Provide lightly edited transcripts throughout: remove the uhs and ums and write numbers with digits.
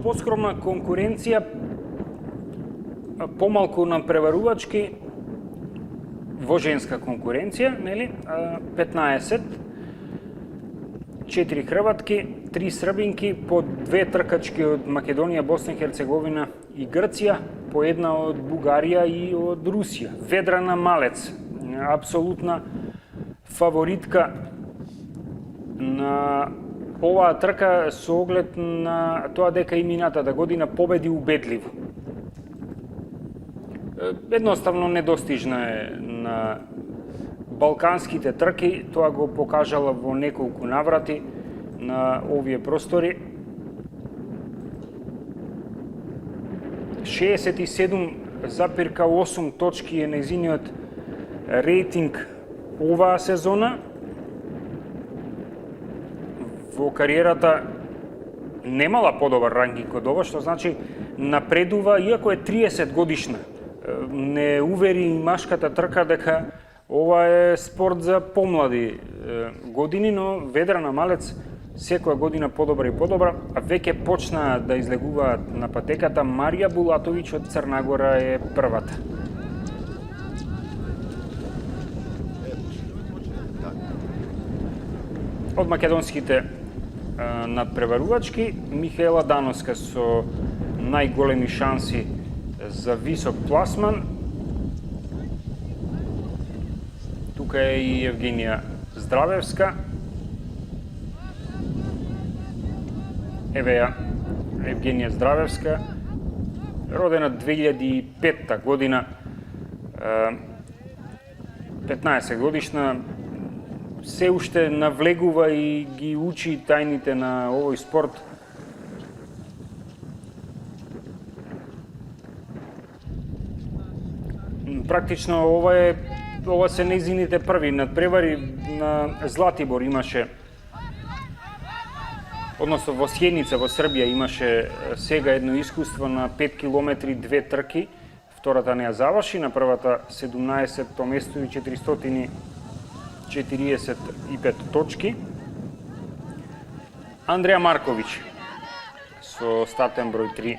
поскромна конкуренција, помалку надпреварувачки во женска конкуренција, нели? 15, 4 хрватки, 3 србинки, по 2 тркачки од Македонија, Босна и Херцеговина и Грција, по една од Бугарија и од Русија. Ведрана Малец, апсолутна фаворитка на оваа трка со оглед на тоа дека и минатата година победи убедливо. Едноставно недостижна е на балканските трки, тоа го покажала во неколку наврати на овие простори. 67,8 точки е нејзиниот рейтинг оваа сезона. Во кариерата немала подобар ранкинг од ова, што значи напредува, иако е 30 годишна. Не увери и машката трка дека ова е спорт за помлади години, но Ведрана Малец секоја година подобра и подобра, а веќе почна да излегуваат на патеката. Марија Булатовиќ од Црна Гора е првата. Од македонските надпреварувачки, Михаела Дановска со најголеми шанси за висок пласман. Тука е и Евгенија Здравевска. Еве ја Евгенија Здравевска, родена 2005 година, 15 годишна, се уште навлегува и ги учи тајните на овој спорт. Практично ова се нејзините први надпревари. На Златибор имаше, односно во Сјеница во Србија имаше сега едно искуство на 5 километри, 2 трки. Втората не ја заврши, на првата 17-то место и 445 точки. Андреја Марковиќ со стартен број 3.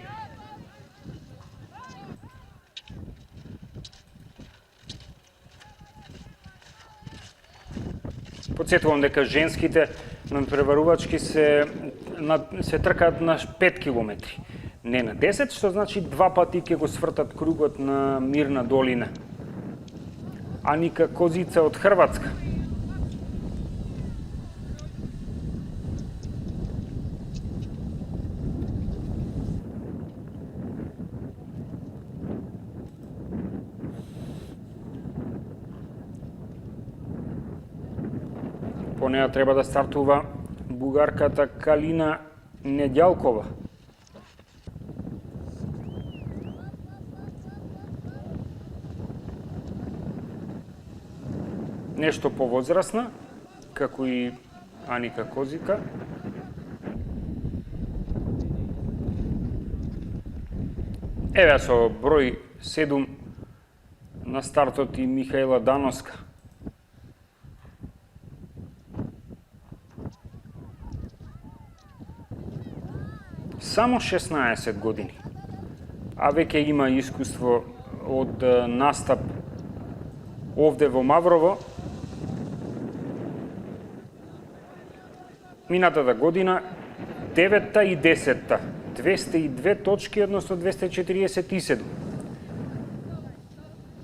Подсетувам дека женските надпреварувачки се тркаат на 5 километри, не на 10, што значи 2 пати ќе го свртат кругот на Мирна долина. Аника Козица од Хрватска. По неа треба да стартува бугарката Калина Недјалкова. Нешто повозрасна, како и Аника Козика. Еве со број 7 на стартот и Михаела Дановска. Само 16 години, а веќе има искуство од настап овде во Маврово. Минатата година 9-та и 10-та, 202 точки, односно 247.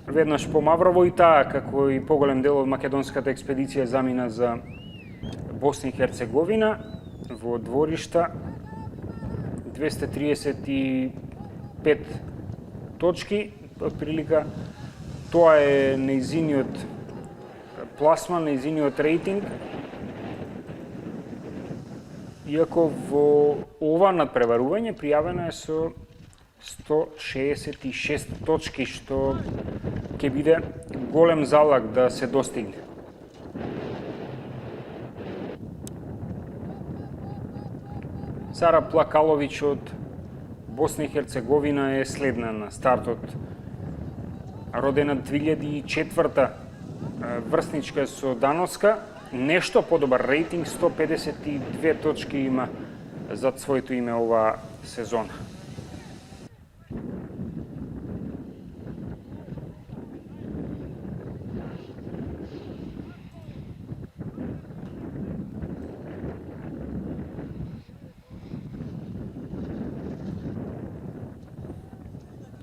Веднаш по Маврово и таа, како и поголем дел од македонската експедиција, замина за Босна и Херцеговина во дворишта. 235 точки, отприлика. Тоа е нејзиниот пласман, нејзиниот рейтинг. Иако во ова надпреварување пријавена е со 166 точки, што ќе биде голем залог да се достигне. Сара Плакаловиќ од Босна и Херцеговина е следна на стартот. Родена 2004, врсничка со Дановска, нешто подобар рейтинг, 152 точки има зад своето име оваа сезона.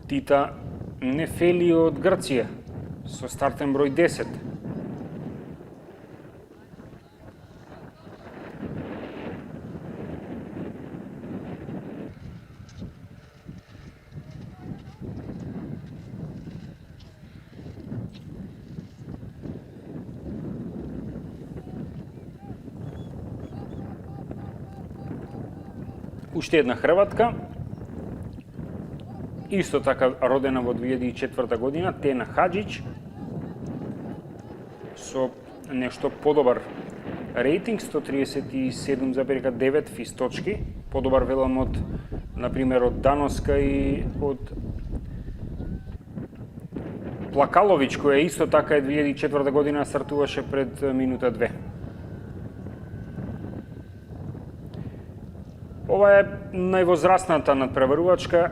Тита Нефели од Грција со стартен број 10. Уште една хрватка, исто така родена во 2004 година, Тена Хаџиќ, со нешто подобар рейтинг, 137,9 физ точки, подобар велам од, например, од Даноска и од Плакаловиќ, која исто така 2004 година стартуваше пред минута 2. Ова е највозрастната надпреварувачка,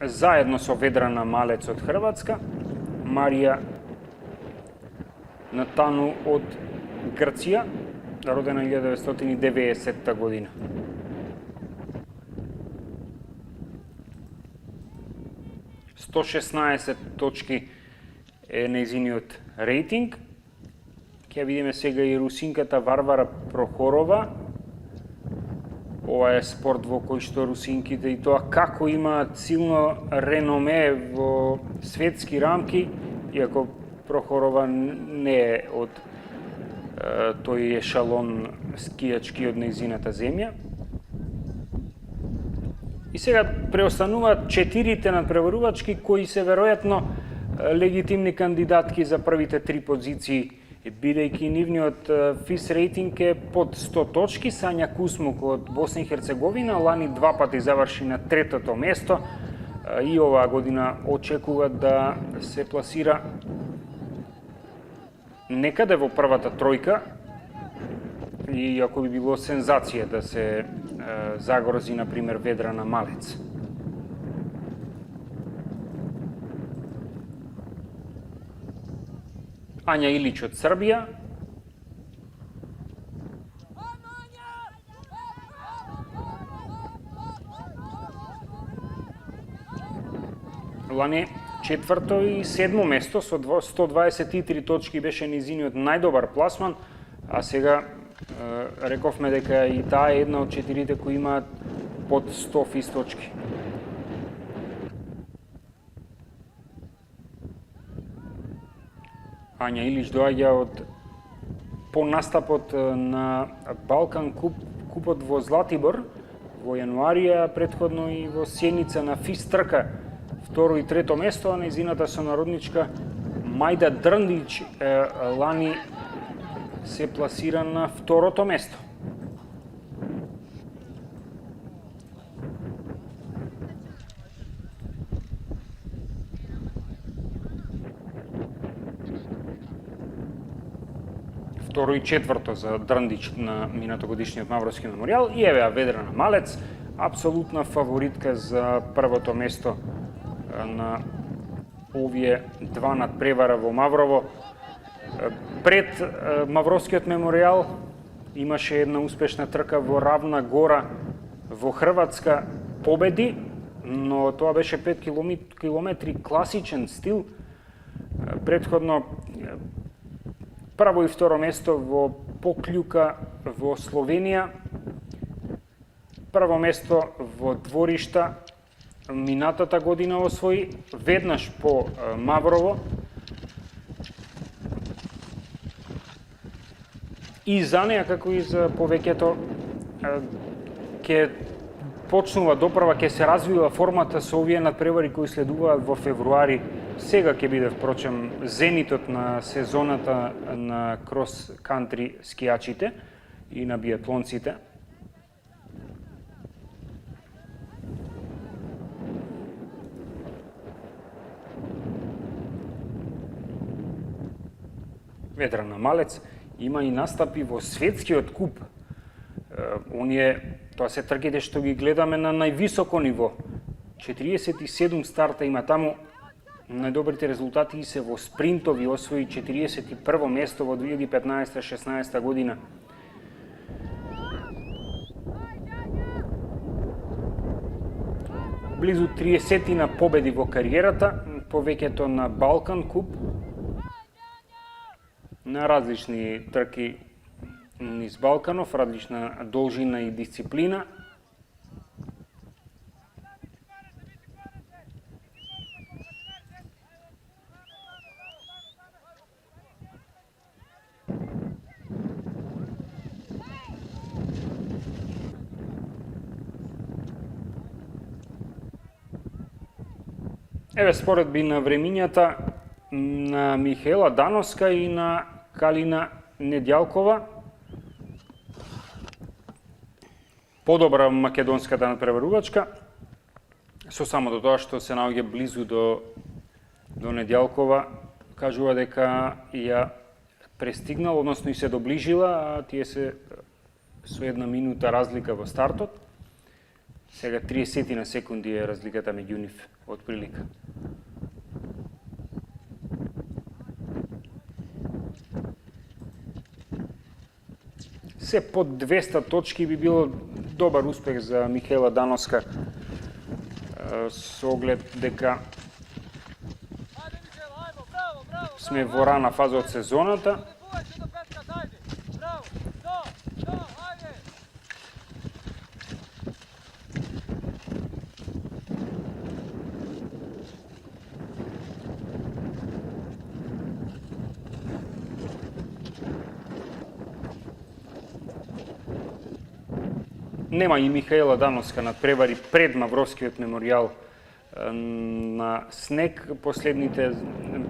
заедно со Ведрана Малец од Хрватска, Марија Натану од Грција, родена 1990 година. ...116 точки е нејзиниот рейтинг. Ќе видиме сега и русинката Варвара Прохорова. Ова е спорт во кој што русинките и тоа како имаат силно реноме во светски рамки, иако Прохорова не е од тој ешалон скијачки од нејзината земја. И сега преостануваат 4 надпреварувачки кои се веројатно легитимни кандидатки за првите 3 позиции, бидејќи нивниот физ рейтинг е под 100 точки. Сања Кусмук од Босна и Херцеговина лани 2 пати заврши на 3-то место и оваа година очекува да се пласира некаде во првата тројка, и ако би било сензација да се загрози, например, Ведрана Малец. Ања Илиќ од Србија. Лани 4-то и 7-мо место со 123 точки беше низиниот најдобар пласман, а сега рековме дека и таа е една од 4 кои имаат под 100 физ точки. Ања Илиќ доаѓа од по настапот на Балкан купот во Златибор во јануарија, предходно и во Сјеница на физ трка, второ и трето место, а нејзината сонародничка Мајда Дрндиќ лани се пласира на второто место. Второ и четврто за Дрндиќ на минатогодишниот Мавровски меморијал, и еве Ведрана Малец, апсолутна фаворитка за првото место на овие два надпревара во Маврово. Пред Мавровскиот меморијал имаше една успешна трка во Равна Гора во Хрватска, победи, но тоа беше 5 километри класичен стил. Предходно прво и второ место во Поклјука во Словенија, прво место во Дворишта минатата година освои, веднаш по Маврово, и за неа, како и за повеќето, ќе почнува допрва, ќе се развива формата со овие надпревари кои следуваат во февруари. Сега ќе биде, впрочем, зенитот на сезоната на крос-кантри скијачите и на биатлонците. Ведрана Малец има и настапи во светскиот куп. Тоа се трките што ги гледаме на највисоко ниво. 47 старта има таму, најдобрите резултати се во спринтови, освои 41 место во 2015-16 година. Близу 30 на победи во кариерата, повеќето на Балкан куп, на различни трки низ Балканов, различна должина и дисциплина. Еве споредби на времињата на Михаела Дановска и на Калина Недјалкова. Подобра македонската надпреварувачка, со само до тоа што се наоѓа близу до Недјалкова, кажува дека ја престигнала, односно и се доближила, а тие се со 1 минута разлика во стартот. Сега 30 на секунди е разликата меѓу нив, од прилика. Се под 200 точки би било добар успех за Михаела Дановска, со оглед дека сме во рана фаза од сезоната. Нема и Михаела Дановска надпревари пред Мавровскиот меморијал на снег. Последните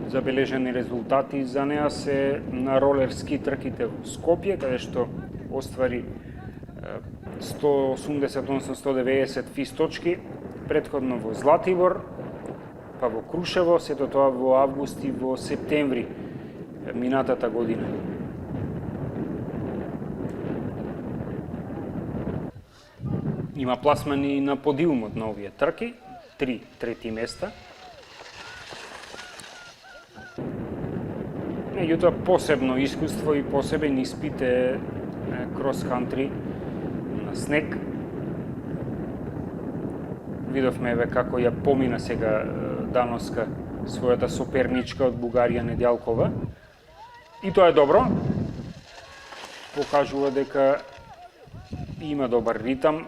забележани резултати за неа се на ролерски трките во Скопје, каде што оствари 180, односно 190 физ точки, претходно во Златибор, па во Крушево, сето тоа во август и во септември минатата година. Има пласмани на подиумот на овие трки, 3 трети места. Меѓутоа, посебно искуство и посебен испит е крос-кантри на снег. Видовме како ја помина сега Дановска својата соперничка од Бугарија Недјалкова. И тоа е добро. Покажува дека има добар ритам,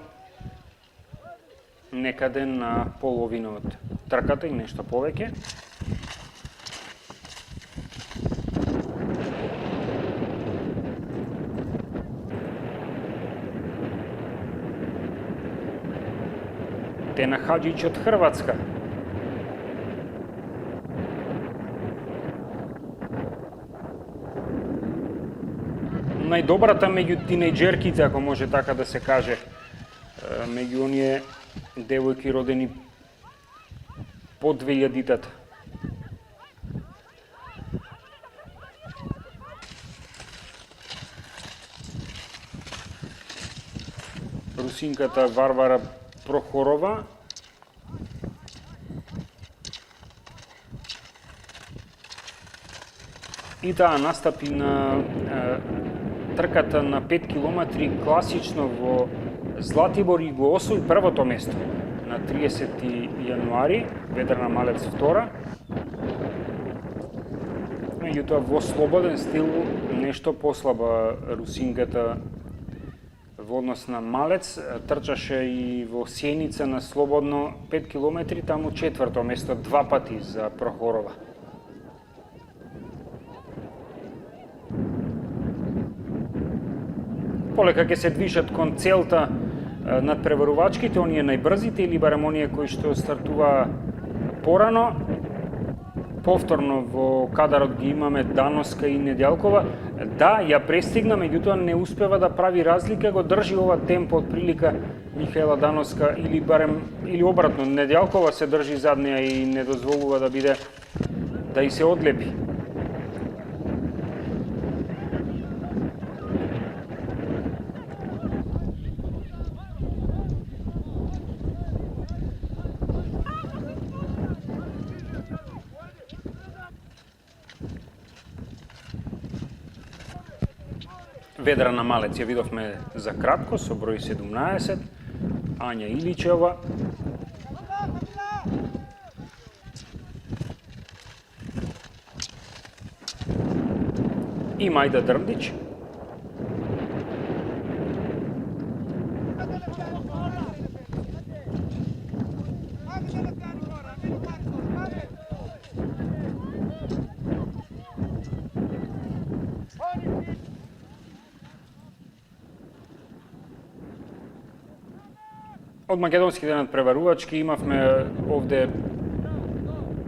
некаде на половина од трката и нешто повеќе. Тена Хаџиќ од Хрватска. Најдобрата меѓу тинејџерките, ако може така да се каже, меѓу оние девојки родени по 2000-тата. Русинката Варвара Прохорова. И таа настапи на трката на 5 километри класично во Златибор и го освои првото место на 30 јануари, Ведрна Малец втора. Меѓутоа во слободен стил нешто послаба русинката во однос на Малец, трчаше и во Сјеница на слободно 5 километри, таму четврто место 2 пати за Прохорова. Полека ќе се движат кон целта надпреварувачките, оние најбрзите или барем оние кои што стартува порано. Повторно во кадарот ги имаме Дановска и Недјалкова. Да, ја престигна, меѓутоа не успева да прави разлика, го држи ова темпо од прилика Михаела Дановска или обратно, Недјалкова се држи зад неа и не дозволува да и се одлепи. Ведрана Малец ја видовме за кратко со број 17, Ања Иличева. И Мајда Дрмдич. Од македонските надпреварувачки имавме овде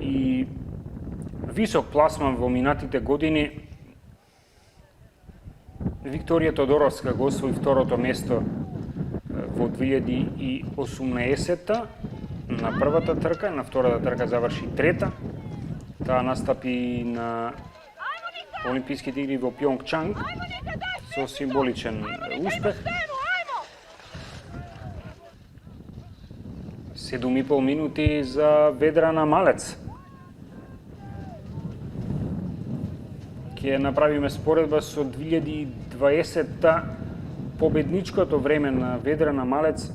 и висок пласман во минатите години. Викторија Тодоровска го освои второто место во 2018 на првата трка, на втората трка заврши трета. Таа настапи на Олимписките игри во Пјонгчанг со символичен успех. 7,5 минути за Ведрана Малец. Ќе направиме споредба со 2020-та. Победничкото време на Ведрана Малец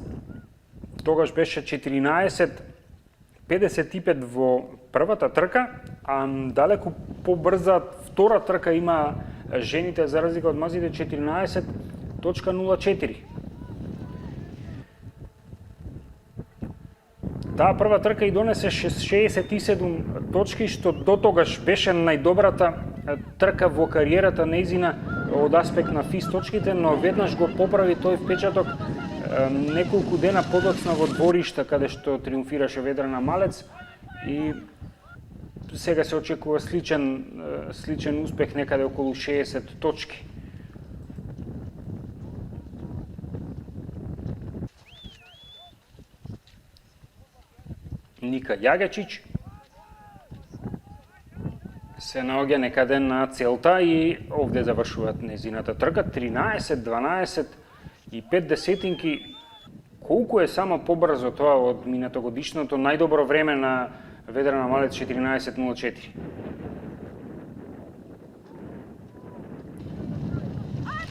тогаш беше 14:55 во првата трка, а далеку побрза втора трка има жените за разлика од мазите 14:04. Таа прва трка и донесе 67 точки, што дотогаш беше најдобрата трка во кариерата нејзина од аспект на физ точките, но веднаш го поправи тој впечаток неколку дена подоцна во дворишта каде што триумфираше Ведрана Малец и сега се очекува сличен успех некаде околу 60 точки. Ника Јагачич се наоѓа некаде на целта и овде завршуваат незината трка 13:12 и 5 десетинки. Колку е само побрзо тоа од минатогодишното најдобро време на Ведрана Малец 14:04.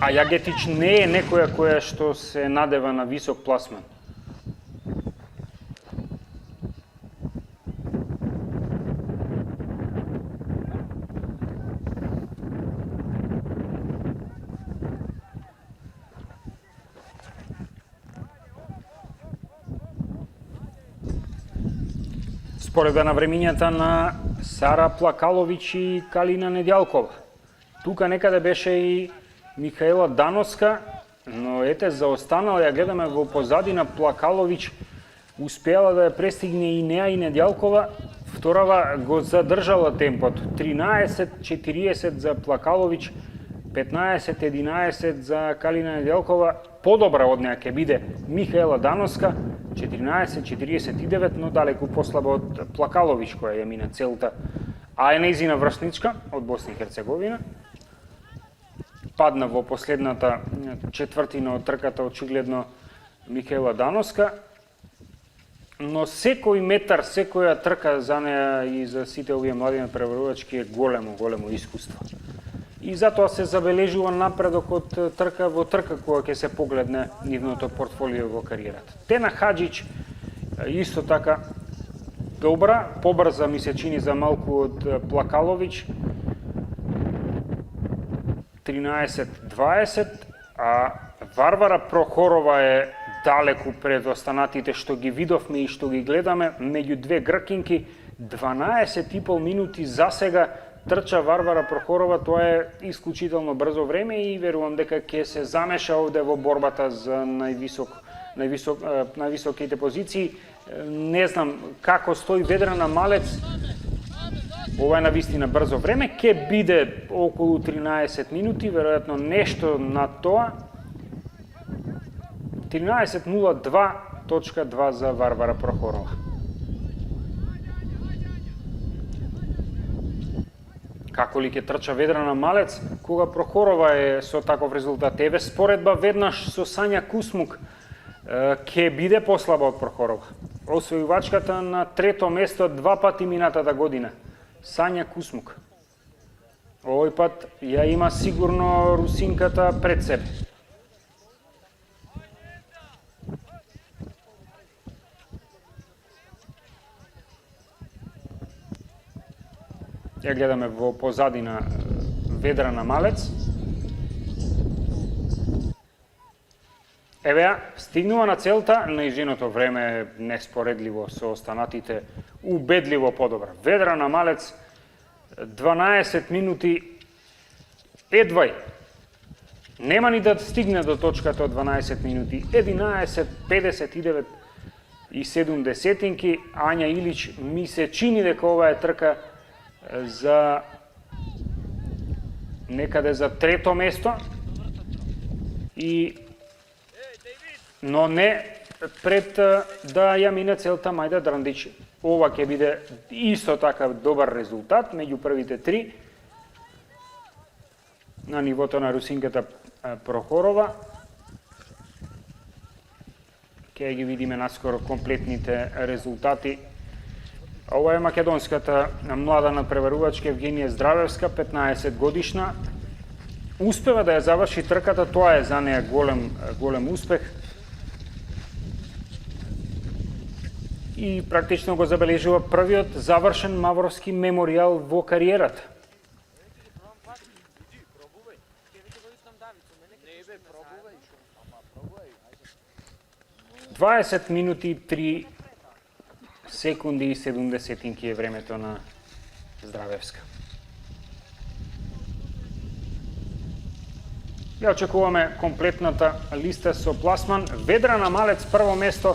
А Јагетич не е некоја која што се надева на висок пласман. Споредба на времињата на Сара Плакалович и Калина Недјалкова. Тука некаде беше и Михаела Дановска, но ете за останала ја гледаме во позадина. Плакалович успеала да ја престигне и неа и Недјалкова. Вторава го задржала темпот 13:40 за Плакалович, 15:11 за Калина Недјалкова. Подобра од неа ќе биде Михаела Дановска 14:49, но далеку послаба од Плакалович која ја мина целта, а е нејзина врсничка од Босна и Херцеговина. Падна во последната четвртина од трката очигледно Михаела Дановска, но секој метар, секоја трка за неа и за сите овие млади надпреварувачки е големо искуство. И затоа се забележува напредок од трка во трка кога ќе се погледне нивното портфолио во кариерата. Тена Хаџич исто така добра, побрза ми се чини за малку од Плакалович 13:20, а Варвара Прохорова е далеку пред останатите што ги видовме и што ги гледаме меѓу две гркинки. 12,5 минути за сега трча Варвара Прохорова, тоа е исклучително брзо време и верувам дека ќе се замеша овде во борбата за највисоките позиции. Не знам како стои Ведрана Малец. Ова е навистина брзо време, ќе биде околу 13 минути, веројатно нешто на тоа. 13:02.2 за Варвара Прохорова. Како ли ќе трча Ведрана Малец, кога Прохорова е со таков резултат? Еве споредба веднаш со Сања Кусмук ќе биде послаба од Прохорова. Освојувачката на трето место 2 пати минатата година. Сања Кусмук. Овој пат ја има сигурно русинката пред себе. Ја гледаме во позадина Ведрана Малец. Еве ја, стигнува на целта, нејзиното време е неспоредливо со останатите, убедливо подобро. Ведрана Малец 12 минути едвај. Нема ни да стигне до точката од 12 минути. 11:59 и 7 десетинки. Ања Илич ми се чини дека ова е трка за некаде за трето место. Но не пред да ја мине целта Мајда Драндич. Ова ќе биде исто така добар резултат меѓу првите три на нивото на русинката Прохорова. Ќе ги видиме наскоро комплетните резултати. Ова е македонската млада надпреварувачка Евгенија Здравевска, 15 годишна. Успева да ја заврши трката, тоа е за неја голем успех. И практично го забележува првиот завршен мавровски меморијал во кариерата. Дваесет минути 3 секунди и 7 десетинки е времето на Здравевска. Ја очекуваме комплетната листа со пласман. Ведрана Малец прво место,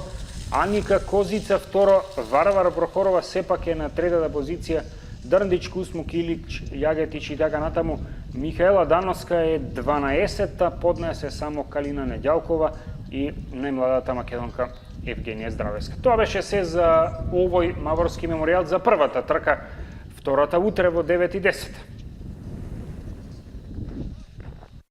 Аника Козица второ, Варвара Прохорова сепак е на третата позиција, Дрндич, Кузмук, Илич, Јагетич и така натаму. Михаела Дановска е 12-та, поднесе само Калина Недјалкова и најмладата македонка Евгенија Здравевска. Тоа беше се за овој мавровски меморијал за првата трка, втората утре во 9:10.